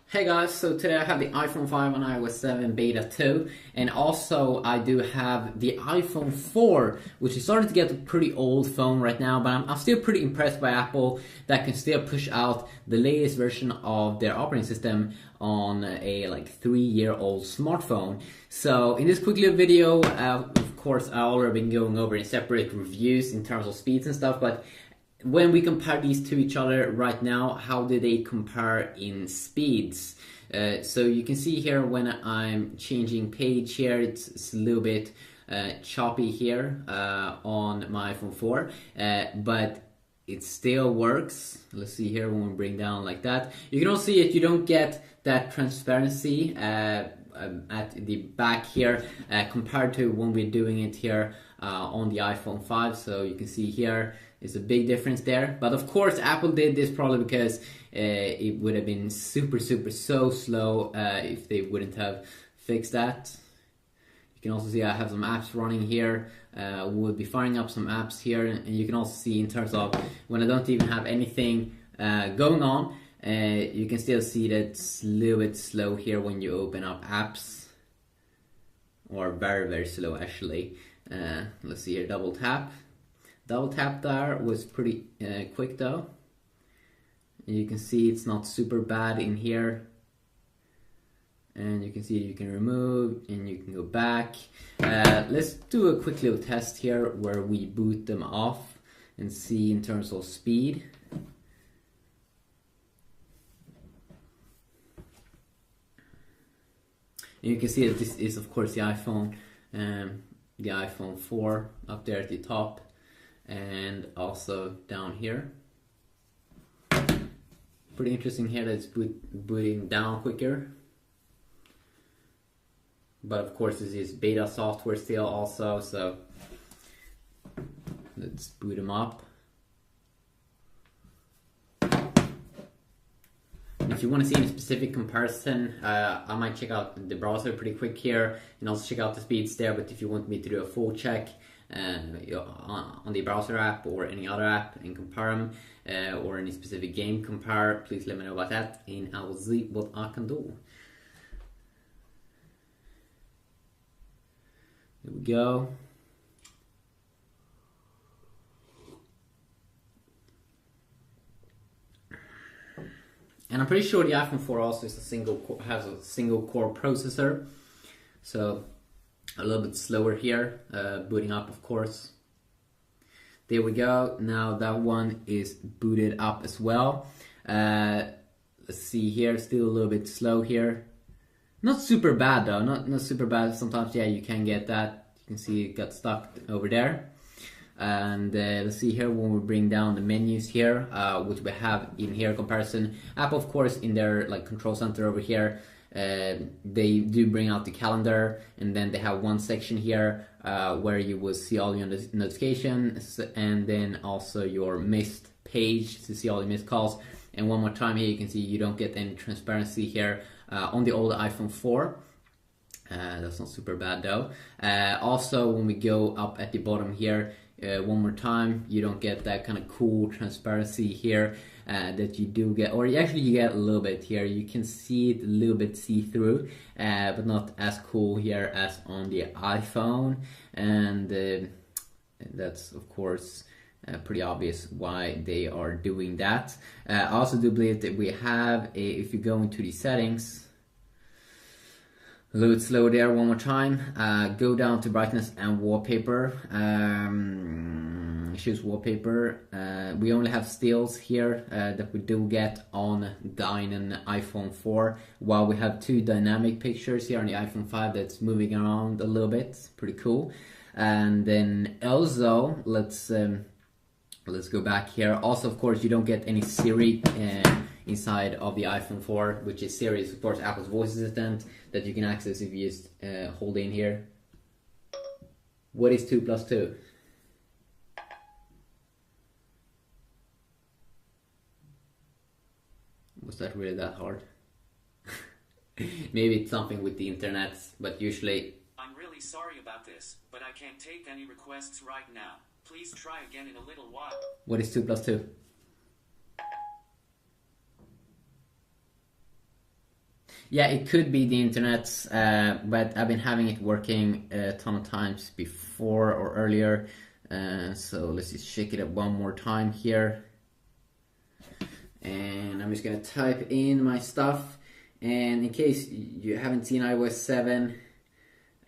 Hey guys, so today I have the iPhone 5 on iOS 7 Beta 2, and also I do have the iPhone 4, which is starting to get a pretty old phone right now, but I'm still pretty impressed by Apple that can still push out the latest version of their operating system on a 3-year-old smartphone. So in this quick little video, of course I already been going over in separate reviews in terms of speeds and stuff, but when we compare these to each other right now, how do they compare in speeds? So you can see here when I'm changing page here, it's a little bit choppy here on my iPhone 4, but it still works. Let's see here when we bring down like that. You can also see it, you don't get that transparency at the back here compared to when we're doing it here on the iPhone 5. So you can see here is a big difference there, but of course Apple did this probably because it would have been super so slow if they wouldn't have fixed that. You can also see I have some apps running here. We'll be firing up some apps here, and you can also see in terms of when I don't even have anything going on, you can still see that it's a little bit slow here when you open up apps, or very slow actually. Let's see here, double tap there was pretty quick though. You can see it's not super bad in here, and you can see you can remove and you can go back. Let's do a quick little test here where we boot them off and see in terms of speed. And you can see that this is of course the iPhone 4 up there at the top, and also down here. Pretty interesting here that it's booting down quicker. But of course this is beta software still also, so let's boot them up. If you want to see any specific comparison, I might check out the browser pretty quick here and also check out the speeds there, but if you want me to do a full check on the browser app or any other app and compare them, or any specific game compare, please let me know about that and I will see what I can do. Here we go. And I'm pretty sure the iPhone 4 also is has a single core processor, so a little bit slower here, booting up of course. There we go, now that one is booted up as well. Let's see here, still a little bit slow here. Not super bad though, not super bad. Sometimes yeah, you can get that. You can see it got stuck over there. And let's see here when we bring down the menus here, which we have in here comparison. Apple of course in their control center over here, they do bring out the calendar, and then they have one section here where you will see all your notifications, and then also your missed page to see all the missed calls. And one more time here, you can see you don't get any transparency here on the old iPhone 4. That's not super bad though. Also when we go up at the bottom here, one more time, you don't get that kind of cool transparency here that you do get, or actually you get a little bit here. You can see it a little bit see-through, but not as cool here as on the iPhone, and that's of course pretty obvious why they are doing that. I also do believe that we have if you go into the settings, a little bit slow there, one more time. Go down to brightness and wallpaper. Choose wallpaper. We only have stills here that we do get on the iPhone 4, while we have two dynamic pictures here on the iPhone 5 that's moving around a little bit. Pretty cool. And then also let's go back here. Also of course you don't get any Siri inside of the iPhone 4, which is Siri is of course Apple's voice assistant that you can access if you just hold in here. What is 2 plus 2? Was that really that hard? Maybe it's something with the internet, but usually... I'm really sorry about this, but I can't take any requests right now. Please try again in a little while. What is 2 plus 2? Yeah, it could be the internet, but I've been having it working a ton of times before or earlier. So let's just check it out one more time here. And I'm just gonna type in my stuff. And in case you haven't seen iOS 7,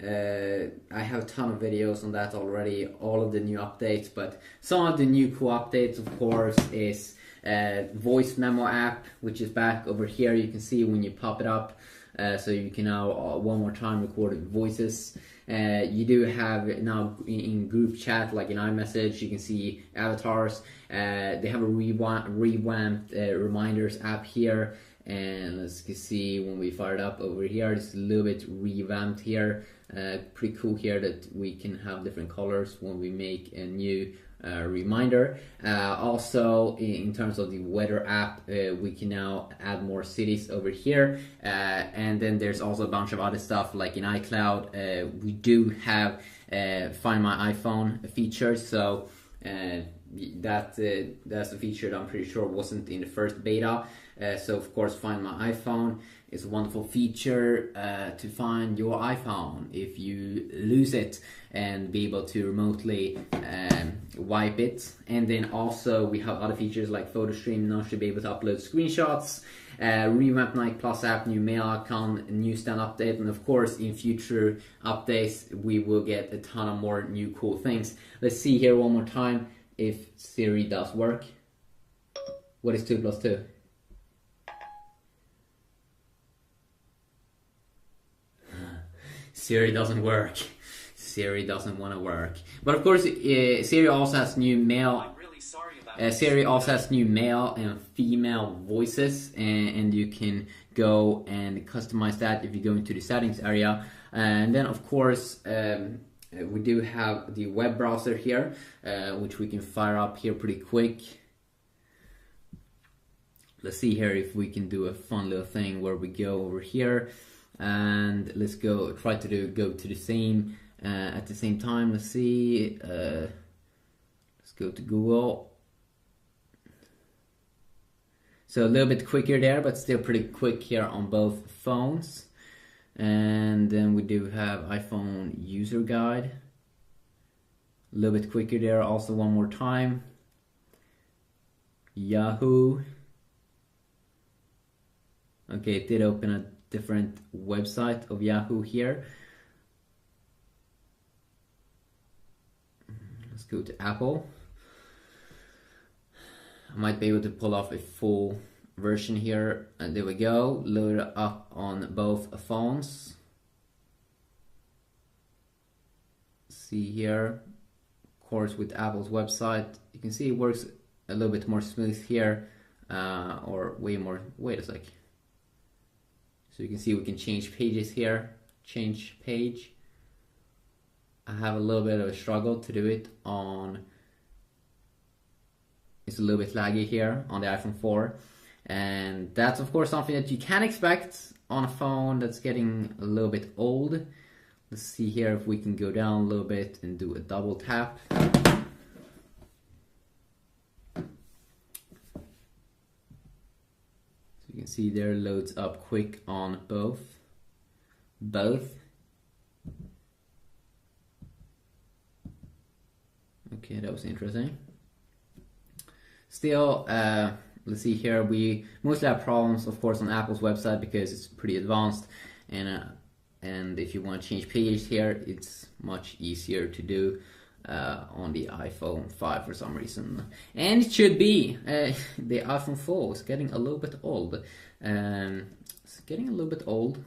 I have a ton of videos on that already, all of the new updates, but some of the new cool updates, of course, is voice memo app, which is back over here. You can see when you pop it up, so you can now one more time record voices. You do have now in group chat, like in iMessage, you can see avatars. They have a revamped reminders app here, and let's see when we fire it up over here, it's a little bit revamped here. Pretty cool here that we can have different colors when we make a new reminder. Also, in terms of the weather app, we can now add more cities over here, and then there's also a bunch of other stuff like in iCloud. We do have Find My iPhone feature, so that's a feature that I'm pretty sure wasn't in the first beta. So of course, Find My iPhone is a wonderful feature to find your iPhone if you lose it, and be able to remotely wipe it. And then also we have other features like photo stream, now should be able to upload screenshots, revamped Nike Plus app, new mail icon, newsstand update, and of course in future updates we will get a ton of more new cool things. Let's see here one more time if Siri does work. What is 2 plus 2? Siri doesn't work. Siri doesn't want to work. But of course, Siri also has new mail. I'm really sorry about Siri also has new male and female voices, and you can go and customize that if you go into the settings area. And then of course, we do have the web browser here, which we can fire up here pretty quick. Let's see here if we can do a fun little thing where we go over here, and let's go try to go to the same at the same time. Let's see, let's go to Google. So a little bit quicker there, but still pretty quick here on both phones. And then we do have iPhone user guide, a little bit quicker there also one more time. Yahoo. Okay, it did open a different website of Yahoo here. Let's go to Apple. I might be able to pull off a full version here, and there we go, load it up on both phones. See here, of course, with Apple's website, you can see it works a little bit more smooth here, or way more. Wait a sec. So you can see we can change pages here, change page. I have a little bit of a struggle to do it on, it's a little bit laggy here on the iPhone 4. And that's of course something that you can expect on a phone that's getting a little bit old. Let's see here if we can go down a little bit and do a double tap. You can see there, loads up quick on both. Okay, that was interesting. Still, let's see here, we mostly have problems of course on Apple's website because it's pretty advanced, and if you want to change pages here, it's much easier to do on the iPhone 5 for some reason. And it should be. The iPhone 4 is getting a little bit old. It's getting a little bit old.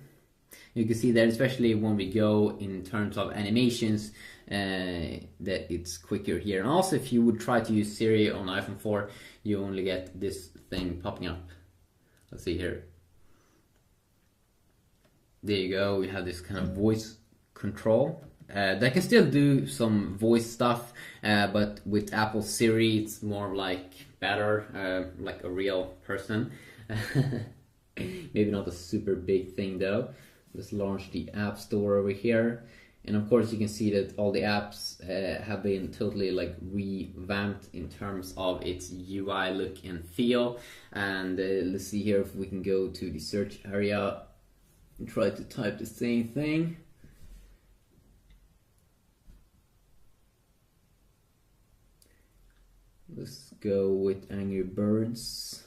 You can see that, especially when we go in terms of animations, that it's quicker here. And also, if you would try to use Siri on iPhone 4, you only get this thing popping up. Let's see here. There you go. We have this kind of voice control. They can still do some voice stuff, but with Apple Siri, it's more like better, like a real person. Maybe not a super big thing though. Let's launch the App Store over here, and of course you can see that all the apps have been totally like revamped in terms of its UI look and feel. And let's see here if we can go to the search area. and try to type the same thing. Let's go with Angry Birds.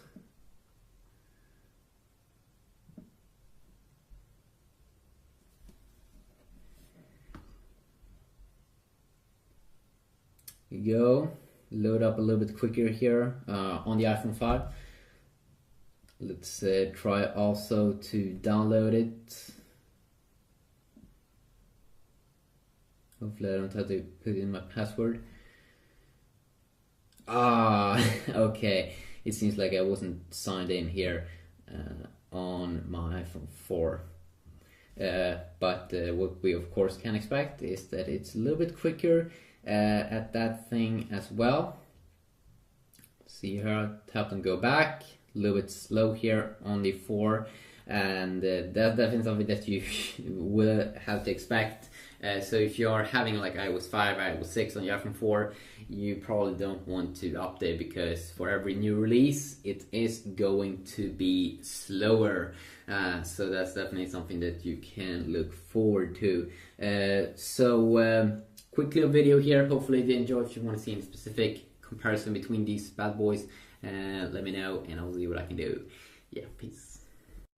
Here we go. Load up a little bit quicker here on the iPhone 5. Let's try also to download it. Hopefully I don't have to put in my password. Okay. It seems like I wasn't signed in here on my iPhone 4. But what we of course can expect is that it's a little bit quicker at that thing as well. See here, tap and go back. A little bit slow here on the 4, and that's definitely something that you will have to expect. So if you're having like iOS 5, iOS 6 on your iPhone 4, you probably don't want to update, because for every new release it is going to be slower. So that's definitely something that you can look forward to. Quick little video here. Hopefully you enjoy. If you want to see any specific comparison between these bad boys, let me know and I'll see what I can do. Yeah, peace.